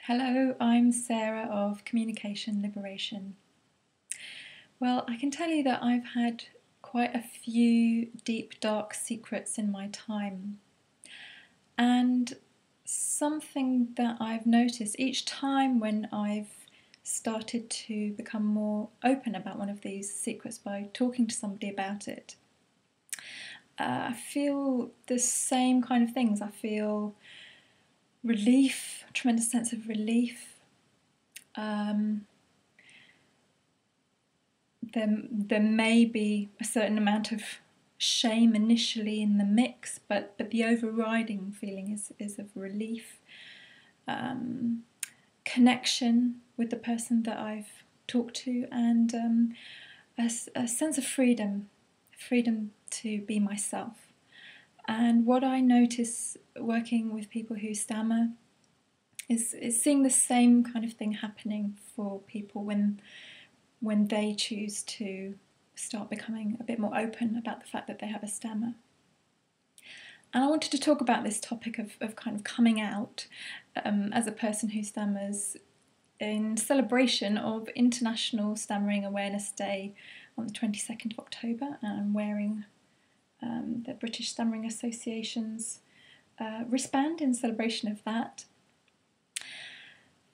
Hello, I'm Sarah of Communication Liberation. Well, I can tell you that I've had quite a few deep, dark secrets in my time. And something that I've noticed each time when I've started to become more open about one of these secrets by talking to somebody about it, I feel the same kind of things. I feel relief, a tremendous sense of relief. There may be a certain amount of shame initially in the mix, but the overriding feeling is of relief, connection with the person that I've talked to, and a sense of freedom to be myself. And what I notice working with people who stammer is seeing the same kind of thing happening for people when they choose to start becoming a bit more open about the fact that they have a stammer. And I wanted to talk about this topic of kind of coming out as a person who stammers in celebration of International Stammering Awareness Day on the 22nd of October. And I'm wearing the British Stammering Association's wristband in celebration of that.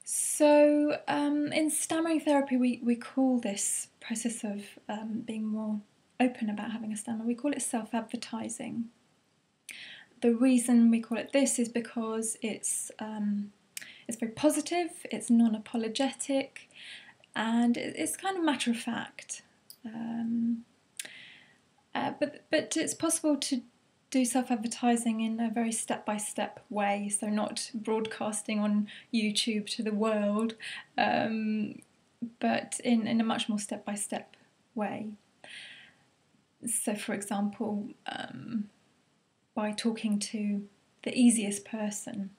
So in stammering therapy, we call this process of being more open about having a stammer, we call it self-advertising. The reason we call it this is because it's very positive, it's non-apologetic, and it's kind of matter-of-fact. But it's possible to do self-advertising in a very step-by-step way, so not broadcasting on YouTube to the world, but in a much more step-by-step way. So, for example, by talking to the easiest person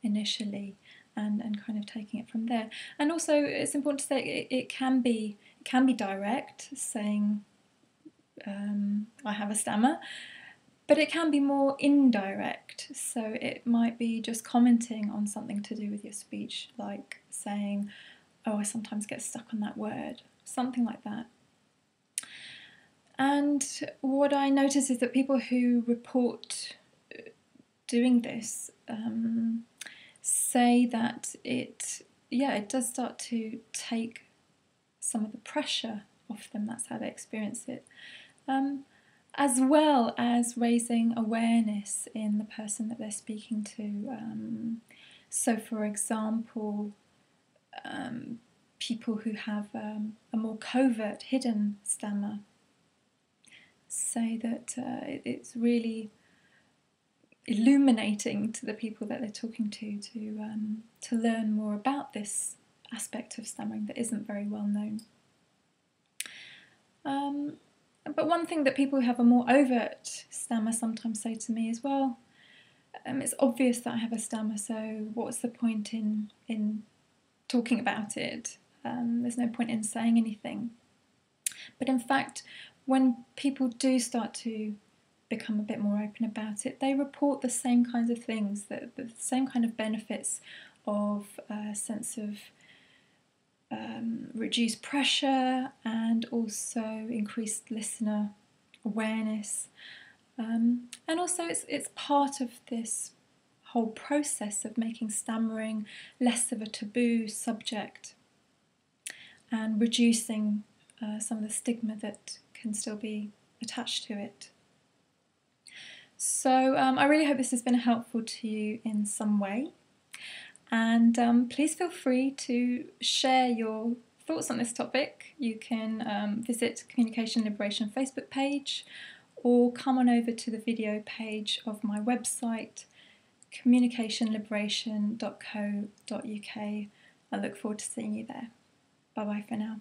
initially and kind of taking it from there. And also, it's important to say it can be direct, saying I have a stammer. But it can be more indirect, so it might be just commenting on something to do with your speech, like saying, oh, I sometimes get stuck on that word, something like that. And what I notice is that people who report doing this say that it does start to take some of the pressure off them. That's how they experience it. As well as raising awareness in the person that they're speaking to. So, for example, people who have a more covert, hidden stammer say that it's really illuminating to the people that they're talking to learn more about this aspect of stammering that isn't very well known. But one thing that people who have a more overt stammer sometimes say to me is, well, it's obvious that I have a stammer, so what's the point in talking about it? There's no point in saying anything. But in fact, when people do start to become a bit more open about it, they report the same kinds of things, the same kind of benefits of a sense of reduced pressure and also increased listener awareness, and also it's part of this whole process of making stammering less of a taboo subject and reducing some of the stigma that can still be attached to it. So I really hope this has been helpful to you in some way. And please feel free to share your thoughts on this topic. You can visit Communication Liberation Facebook page or come on over to the video page of my website, communicationliberation.co.uk. I look forward to seeing you there. Bye bye for now.